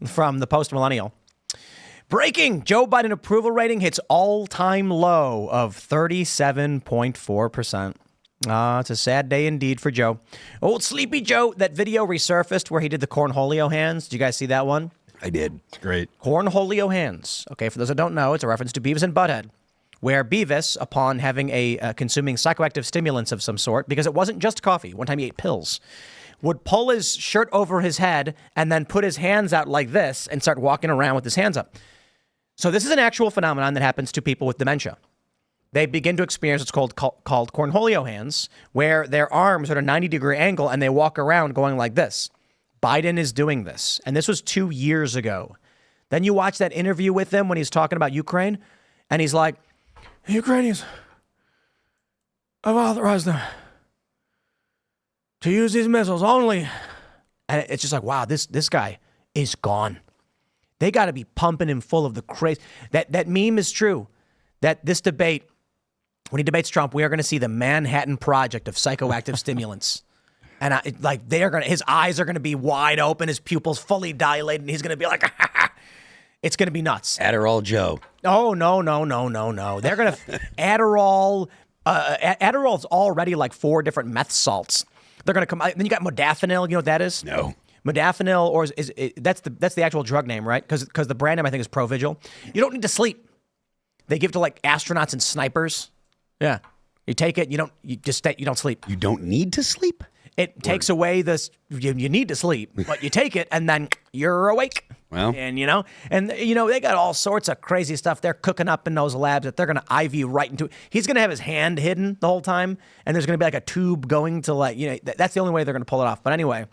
from the Post-Millennial. Breaking, Joe Biden approval rating hits all-time low of 37.4%. It's a sad day indeed for Joe. Old Sleepy Joe, that video resurfaced where he did the cornholio hands. Did you guys see that one? I did. It's great. Cornholio hands. Okay, for those that don't know, it's a reference to Beavis and Butthead, where Beavis, upon having consuming psychoactive stimulants of some sort, because it wasn't just coffee, one time he ate pills, would pull his shirt over his head and then put his hands out like this and start walking around with his hands up. So this is an actual phenomenon that happens to people with dementia. They begin to experience what's called cornholio hands, where their arms are at a 90-degree angle and they walk around going like this. Biden is doing this. And this was 2 years ago. Then you watch that interview with him when he's talking about Ukraine, and he's like, the Ukrainians, I've authorized them to use these missiles only. And it's just like, wow, this guy is gone. They got to be pumping him full of the crazy. That meme is true. That this debate, when he debates Trump, we are going to see the Manhattan Project of psychoactive stimulants. And his eyes are going to be wide open, his pupils fully dilated, and he's going to be like, it's going to be nuts. Adderall Joe. Oh, no. They're going to, Adderall's already like 4 different meth salts. They're going to come, then you got modafinil, you know what that is? No. Modafinil, or that's the actual drug name, right? Because the brand name, I think, is Provigil. You don't need to sleep. They give it to like astronauts and snipers. Yeah. You take it, you don't sleep. You don't need to sleep? It takes away this, you need to sleep, but you take it and then you're awake. Well. And, they got all sorts of crazy stuff they're cooking up in those labs that they're going to IV right into. He's going to have his hand hidden the whole time, and there's going to be like a tube going to that's the only way they're going to pull it off. But anyway,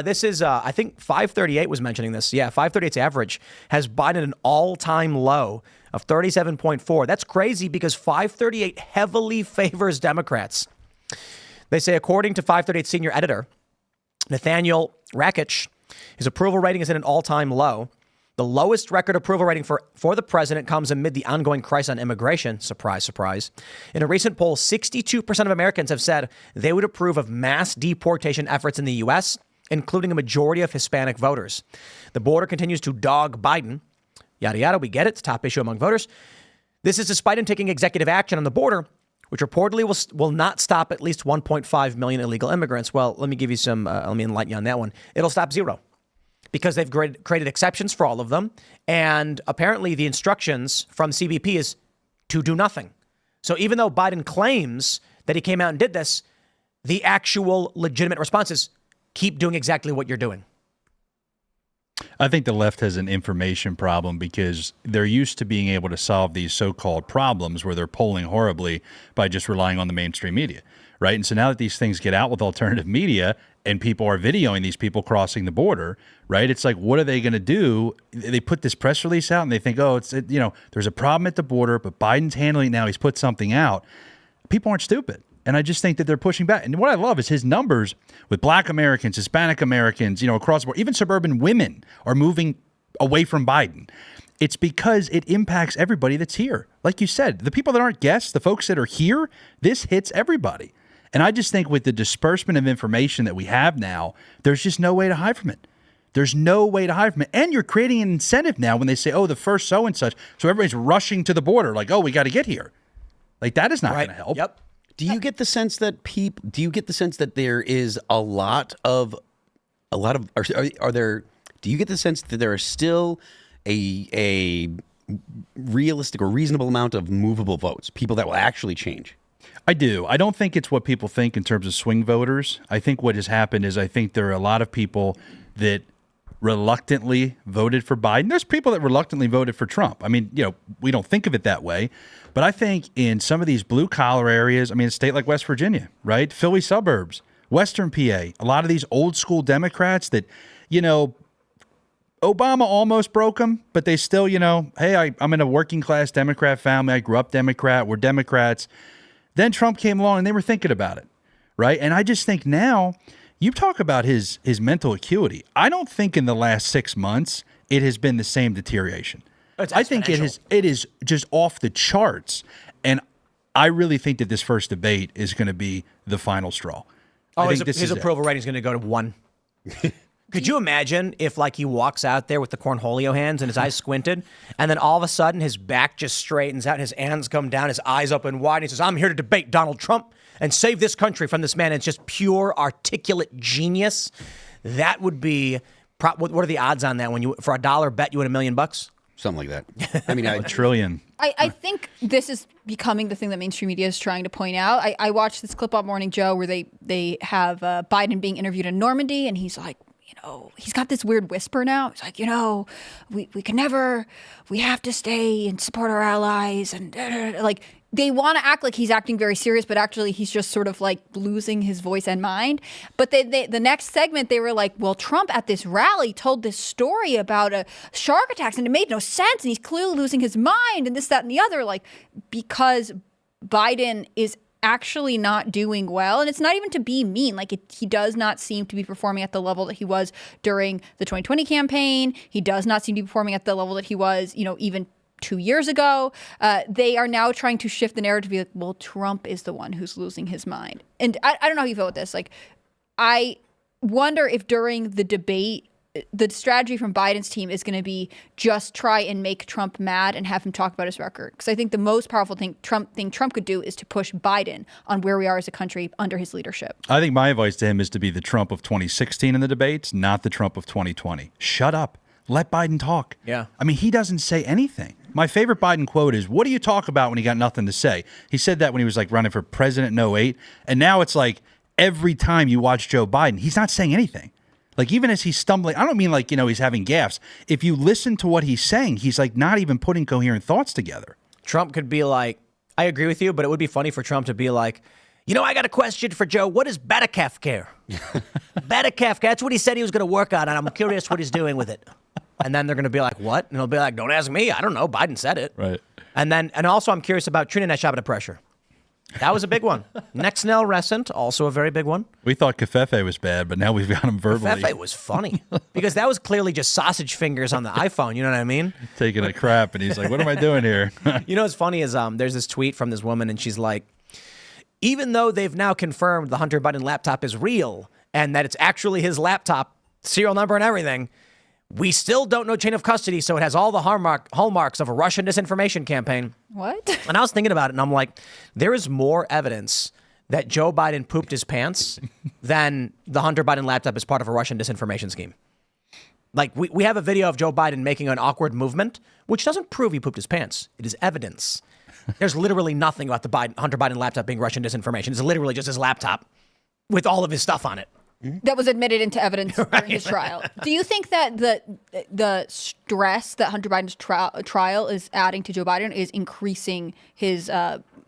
this is, I think 538 was mentioning this. Yeah, 538's average has Biden at an all-time low of 37.4. That's crazy because 538 heavily favors Democrats. They say, according to 538 senior editor Nathaniel Rakich, his approval rating is at an all-time low. The lowest record approval rating for the president comes amid the ongoing crisis on immigration. Surprise, surprise. In a recent poll, 62% of Americans have said they would approve of mass deportation efforts in the U.S., including a majority of Hispanic voters. The border continues to dog Biden. Yada, yada, we get it. It's a top issue among voters. This is despite him taking executive action on the border, which reportedly will not stop at least 1.5 million illegal immigrants. Well, let me give you let me enlighten you on that one. It'll stop 0 because they've created exceptions for all of them. And apparently the instructions from CBP is to do nothing. So even though Biden claims that he came out and did this, the actual legitimate response is keep doing exactly what you're doing. I think the left has an information problem because they're used to being able to solve these so-called problems where they're polling horribly by just relying on the mainstream media, right? And so now that these things get out with alternative media and people are videoing these people crossing the border, right? It's like, what are they going to do? They put this press release out and they think, there's a problem at the border, but Biden's handling it now. He's put something out. People aren't stupid. And I just think that they're pushing back. And what I love is his numbers with Black Americans, Hispanic Americans, across the board. Even suburban women are moving away from Biden. It's because it impacts everybody that's here. Like you said, the people that aren't guests, the folks that are here, this hits everybody. And I just think with the disbursement of information that we have now, there's just no way to hide from it. There's no way to hide from it. And you're creating an incentive now when they say, the first so and such. So everybody's rushing to the border like, we got to get here. Like that is not going to help. Yep. Do you get the sense that there is do you get the sense that there are still a realistic or reasonable amount of movable votes, people that will actually change? I do. I don't think it's what people think in terms of swing voters. I think what has happened is I think there are a lot of people that reluctantly voted for Biden. There's people that reluctantly voted for Trump. I mean, we don't think of it that way. But I think in some of these blue-collar areas, a state like West Virginia, right? Philly suburbs, Western PA, a lot of these old-school Democrats that, Obama almost broke them, but they still, hey, I'm in a working-class Democrat family. I grew up Democrat. We're Democrats. Then Trump came along, and they were thinking about it, right? And I just think now, you talk about his mental acuity. I don't think in the last 6 months it has been the same deterioration. I think it is just off the charts. And I really think that this first debate is going to be the final straw. His approval rating is going to go to 1. Could you imagine if, like, he walks out there with the cornholio hands and his eyes squinted, and then all of a sudden his back just straightens out, his hands come down, his eyes open wide, and he says, I'm here to debate Donald Trump and save this country from this man. And it's just pure, articulate genius. That would be, what are the odds on that? When for $1 bet you win $1 million? Something like that. I mean, A trillion. I think this is becoming the thing that mainstream media is trying to point out. I watched this clip on Morning Joe where they have Biden being interviewed in Normandy, and he's like, he's got this weird whisper now. He's like, we can never, we have to stay and support our allies. And like, they want to act like he's acting very serious, but actually he's just sort of like losing his voice and mind. But the next segment, they were like, well, Trump at this rally told this story about shark attacks and it made no sense. And he's clearly losing his mind and this, that, and the other, like, because Biden is actually not doing well. And it's not even to be mean. Like, he does not seem to be performing at the level that he was during the 2020 campaign. He does not seem to be performing at the level that he was, even 2 years ago. They are now trying to shift the narrative to be like, well, Trump is the one who's losing his mind. And I don't know how you feel with this. Like, I wonder if during the debate, the strategy from Biden's team is going to be just try and make Trump mad and have him talk about his record. Because I think the most powerful thing Trump could do is to push Biden on where we are as a country under his leadership. I think my advice to him is to be the Trump of 2016 in the debates, not the Trump of 2020. Shut up. Let Biden talk. Yeah. I mean, he doesn't say anything. My favorite Biden quote is, what do you talk about when you got nothing to say? He said that when he was like running for president in 2008. And now it's like every time you watch Joe Biden, he's not saying anything. Like, even as he's stumbling, I don't mean like, he's having gaffes. If you listen to what he's saying, he's like not even putting coherent thoughts together. Trump could be like, I agree with you, but it would be funny for Trump to be like, I got a question for Joe. What is Batacaf care? Batacaf, that's what he said he was going to work on, and I'm curious what he's doing with it. And then they're going to be like, what? And he'll be like, don't ask me. I don't know. Biden said it. Right. And also I'm curious about Trina Shaba pressure. That was a big one. Next, Nell Resent, also a very big one. We thought Covfefe was bad, but now we've got him verbally. Covfefe was funny because that was clearly just sausage fingers on the iPhone. You know what I mean? Taking a crap, and he's like, what am I doing here? What's funny is there's this tweet from this woman, and she's like, even though they've now confirmed the Hunter Biden laptop is real and that it's actually his laptop, serial number and everything, we still don't know chain of custody, so it has all the hallmarks of a Russian disinformation campaign. What? And I was thinking about it, and I'm like, there is more evidence that Joe Biden pooped his pants than the Hunter Biden laptop is part of a Russian disinformation scheme. Like, we have a video of Joe Biden making an awkward movement, which doesn't prove he pooped his pants. It is evidence. There's literally nothing about the Hunter Biden laptop being Russian disinformation. It's literally just his laptop with all of his stuff on it. That was admitted into evidence during his trial. Do you think that the stress that Hunter Biden's trial is adding to Joe Biden is increasing his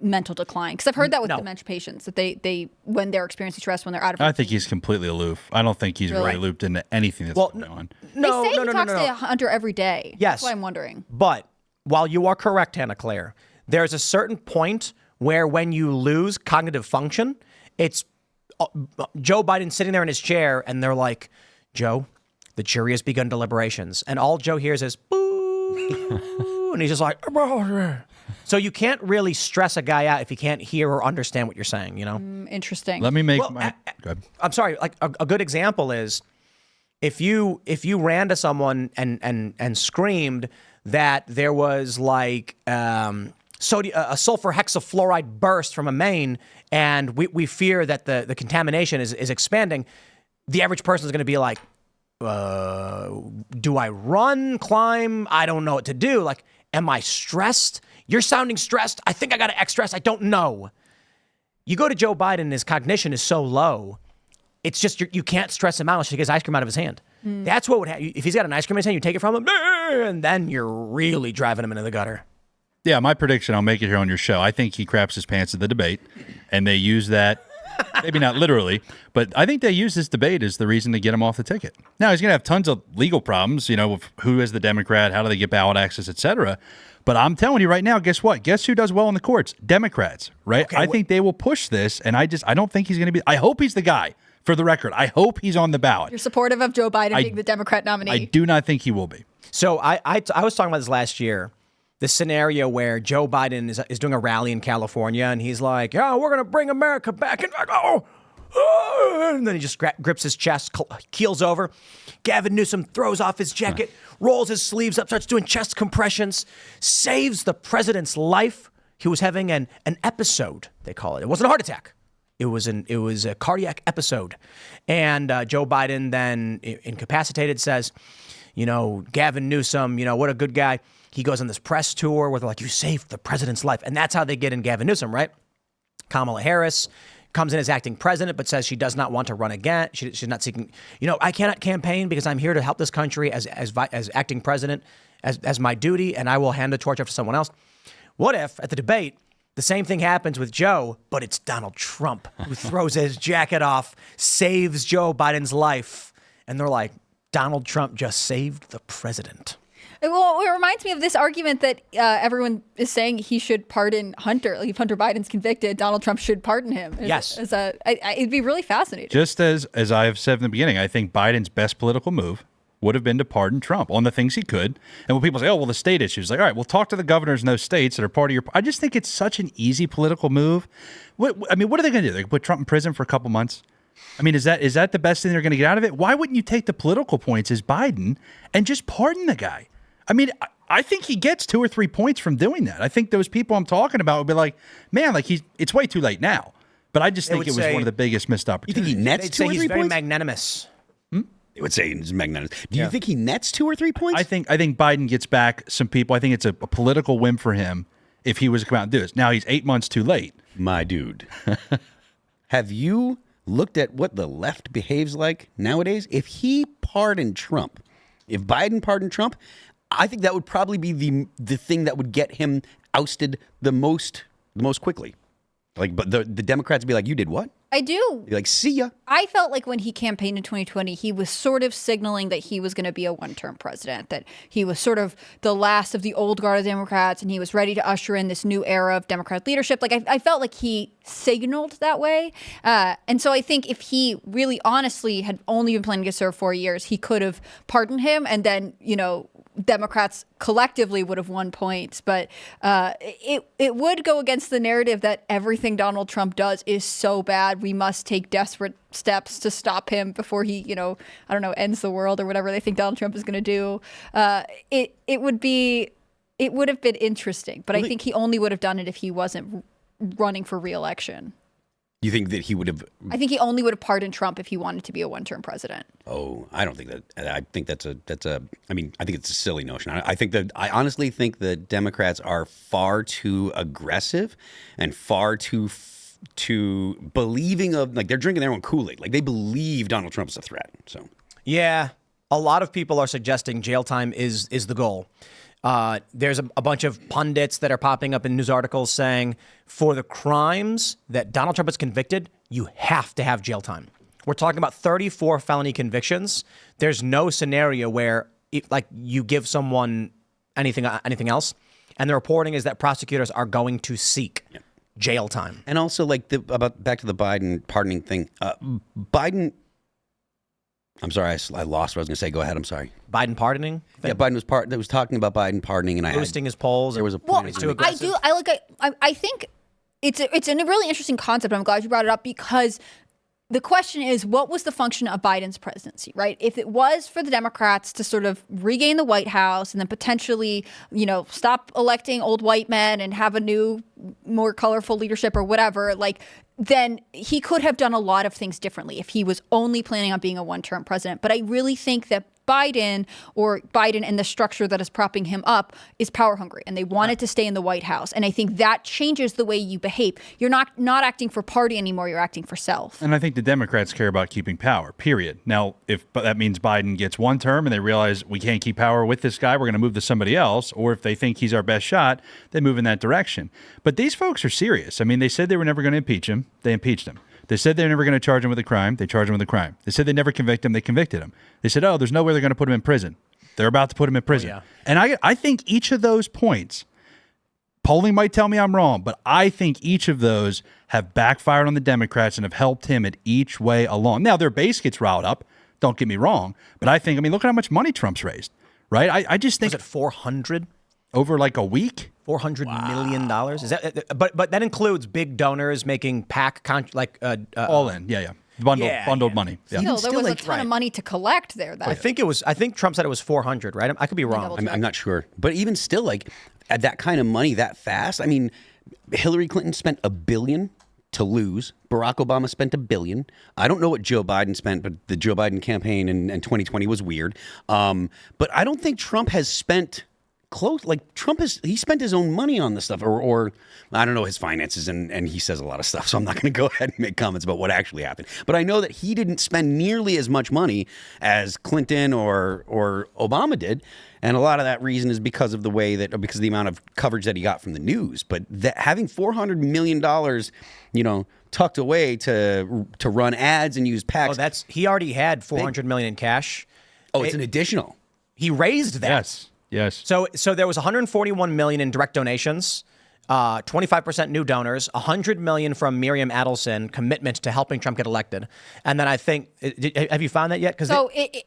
mental decline? Because I've heard that with dementia patients, that they when they're experiencing stress, when they're out of... I think he's completely aloof. I don't think he's really looped into anything that's going on. They say he talks to Hunter every day. Yes. That's why I'm wondering. But while you are correct, Hannah Claire, there's a certain point where when you lose cognitive function, it's Joe Biden sitting there in his chair, and they're like, Joe, the jury has begun deliberations. And all Joe hears is, boo. And he's just like, so you can't really stress a guy out if he can't hear or understand what you're saying, Interesting. Let me make Well, my... Go ahead. I'm sorry. Like a good example is if you ran to someone and screamed that there was like a sulfur hexafluoride burst from a main, and we fear that the contamination is expanding, the average person is going to be like, do I run, climb? I don't know what to do. Like, am I stressed? You're sounding stressed. I think I got to X stress. I don't know. You go to Joe Biden, his cognition is so low. It's just you can't stress him out unless he gets ice cream out of his hand. That's what would happen. If he's got an ice cream in his hand, you take it from him, and then you're really driving him into the gutter. Yeah, my prediction, I'll make it here on your show. I think he craps his pants at the debate, and they use that, maybe not literally, but I think they use this debate as the reason to get him off the ticket. Now, he's going to have tons of legal problems, with who is the Democrat, how do they get ballot access, et cetera. But I'm telling you right now, guess what? Guess who does well in the courts? Democrats, right? Okay, I think they will push this, and I don't think he's going to be, I hope he's the guy, for the record. I hope he's on the ballot. You're supportive of Joe Biden being the Democrat nominee? I do not think he will be. So I was talking about this last year. This scenario where Joe Biden is doing a rally in California, and he's like, "Yeah, we're gonna bring America back," and And then he just grips his chest, keels over. Gavin Newsom throws off his jacket, rolls his sleeves up, starts doing chest compressions, saves the president's life. He was having an episode, they call it. It wasn't a heart attack. It was a cardiac episode. And Joe Biden then, incapacitated, says, Gavin Newsom, what a good guy. He goes on this press tour where they're like, you saved the president's life. And that's how they get in Gavin Newsom, right? Kamala Harris comes in as acting president, but says she does not want to run again. She's not seeking, I cannot campaign because I'm here to help this country as acting president, as my duty, and I will hand the torch off to someone else. What if at the debate, the same thing happens with Joe, but it's Donald Trump who throws his jacket off, saves Joe Biden's life, and they're like, Donald Trump just saved the president. Well, it reminds me of this argument that everyone is saying he should pardon Hunter. Like if Hunter Biden's convicted, Donald Trump should pardon him. Yes. It'd be really fascinating. Just as I have said in the beginning, I think Biden's best political move would have been to pardon Trump on the things he could. And when people say, oh, well, the state issues, like, all right, we'll talk to the governors in those states that are part of your... I just think it's such an easy political move. What are they going to do? They put Trump in prison for a couple months? I mean, is that the best thing they're going to get out of it? Why wouldn't you take the political points as Biden and just pardon the guy? I mean, I think he gets 2 or 3 points from doing that. I think those people I'm talking about would be like, man, like it's way too late now. But I just think it was one of the biggest missed You opportunities. think he nets They'd 2 say or he's 3 very points? magnanimous. They would say he's magnanimous. Do you think he nets 2 or 3 points? I think Biden gets back some people. I think it's a political win for him if he was to come out and do this. Now he's 8 months too late. My dude. Have you looked at what the left behaves like nowadays? If he pardoned Trump, if Biden pardoned Trump, I think that would probably be the thing that would get him ousted the most quickly. Like, but the Democrats would be like, you did what? I do. You're like, see ya. I felt like when he campaigned in 2020, he was sort of signaling that he was going to be a one-term president, that he was sort of the last of the old guard of Democrats, and he was ready to usher in this new era of Democrat leadership. Like, I felt like he signaled that way. And so I think if he really honestly had only been planning to serve 4 years, he could have pardoned him, and then, Democrats collectively would have won points, but it would go against the narrative that everything Donald Trump does is so bad. We must take desperate steps to stop him before he, ends the world or whatever they think Donald Trump is going to do. It would have been interesting, but I think he only would have done it if he wasn't running for re-election. You think that he would have? I think he only would have pardoned Trump if he wanted to be a one-term president. Oh, I don't think that. I think that's a. I mean, I think it's a silly notion. I honestly think the Democrats are far too aggressive and far too believing of, like, they're drinking their own Kool-Aid. Like, they believe Donald Trump is a threat. So Yeah, a lot of people are suggesting jail time is the goal. There's a bunch of pundits that are popping up in news articles saying for the crimes that Donald Trump is convicted, you have to have jail time. We're talking about 34 felony convictions. There's no scenario where you give someone anything else. And the reporting is that prosecutors are going to seek jail time. And also, like, back to the Biden pardoning thing. Biden. I'm sorry, I lost what I was going to say. Go ahead. I'm sorry. Biden pardoning? Yeah, Biden was talking about Biden pardoning, and boosting his polls. There was a Well, point. I think it's a really interesting concept. I'm glad you brought it up because the question is, what was the function of Biden's presidency, right? If it was for the Democrats to sort of regain the White House and then potentially, stop electing old white men and have a new, more colorful leadership or whatever, then he could have done a lot of things differently if he was only planning on being a one-term president. But I really think that Biden and the structure that is propping him up is power hungry, and they wanted to stay in the White House. And I think that changes the way you behave. You're not acting for party anymore. You're acting for self. And I think the Democrats care about keeping power, period. Now, if that means Biden gets one term and they realize we can't keep power with this guy, we're going to move to somebody else, or if they think he's our best shot, they move in that direction. But these folks are serious. I mean, they said they were never going to impeach him. They impeached him. They said they were never going to charge him with a crime. They charged him with a crime. They said they never convict him. They convicted him. They said, oh, there's no way they're going to put him in prison. They're about to put him in prison. Yeah. And I think each of those points, polling might tell me I'm wrong, but I think each of those have backfired on the Democrats and have helped him at each way along. Now, their base gets riled up. Don't get me wrong. But I think, look at how much money Trump's raised, right? I just think. Was it 400? Over like a week? $400 million. Is that? But that includes big donors making All in. Yeah. Bundled money. Yeah. Still, there still, was like, a ton of money to collect there. I think Trump said it was 400, right? I could be wrong. I'm not sure. But even still, like, at that kind of money that fast, I mean, Hillary Clinton spent $1 billion to lose. Barack Obama spent $1 billion. I don't know what Joe Biden spent, but the Joe Biden campaign in 2020 was weird. But I don't think Trump has spent close. Like, he spent his own money on this stuff, or I don't know his finances, and he says a lot of stuff, so I'm not going to go ahead and make comments about what actually happened. But I know that he didn't spend nearly as much money as Clinton or Obama did. And a lot of that reason is because of the amount of coverage that he got from the news. But having $400 million, tucked away to run ads and use PACs. Oh, he already had $400 million in cash. Oh, it's an additional. He raised that. Yes. So there was $141 million in direct donations, 25% new donors, $100 million from Miriam Adelson commitment to helping Trump get elected, and then I think have you found that yet?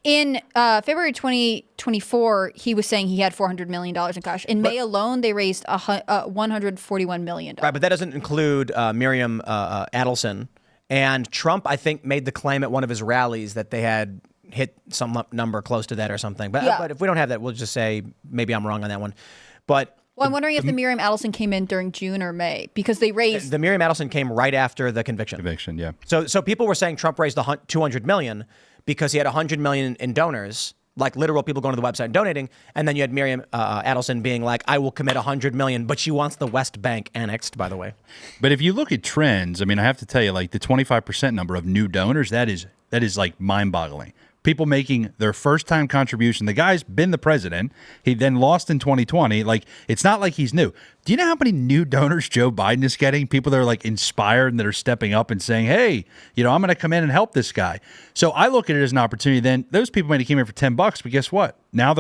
In February 2024, he was saying he had $400 million in cash. In May alone, they raised $141 million. Right, but that doesn't include Miriam Adelson. And Trump, I think, made the claim at one of his rallies that they had hit some number close to that or something. But if we don't have that, we'll just say maybe I'm wrong on that one. But I'm wondering if the Miriam Adelson came in during June or May, because they raised... The Miriam Adelson came right after the conviction. Yeah. So people were saying Trump raised $200 million because he had $100 million in donors, like literal people going to the website and donating, and then you had Miriam Adelson being like, I will commit $100 million, but she wants the West Bank annexed, by the way. But if you look at trends, I mean, I have to tell you, like the 25% number of new donors, that is like mind-boggling. People making their first-time contribution. The guy's been the president. He then lost in 2020. Like, it's not like he's new. Do you know how many new donors Joe Biden is getting? People that are like inspired and that are stepping up and saying, hey, I'm going to come in and help this guy. So I look at it as an opportunity. Then those people might have came in for $10, but guess what? Now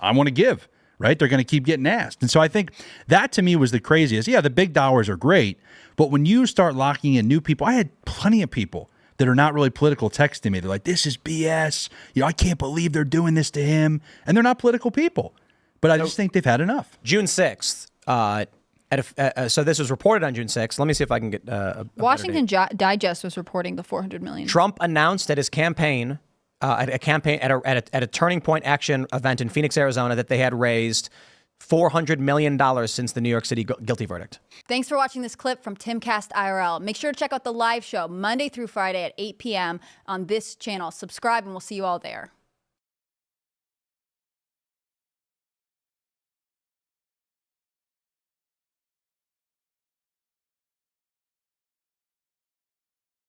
I want to give, right? They're going to keep getting asked. And so I think that to me was the craziest. Yeah, the big dollars are great, but when you start locking in new people, I had plenty of people that are not really political texting me. They're like, this is BS. I can't believe they're doing this to him. And they're not political people. But I just think they've had enough. June 6th, so this was reported on June 6th. Let me see if I can get a Washington Digest was reporting the $400 million. Trump announced at his campaign, at a Turning Point Action event in Phoenix, Arizona, that they had raised $400 million since the New York City guilty verdict. Thanks for watching this clip from Timcast IRL. Make sure to check out the live show Monday through Friday at 8 p.m. on this channel. Subscribe and we'll see you all there.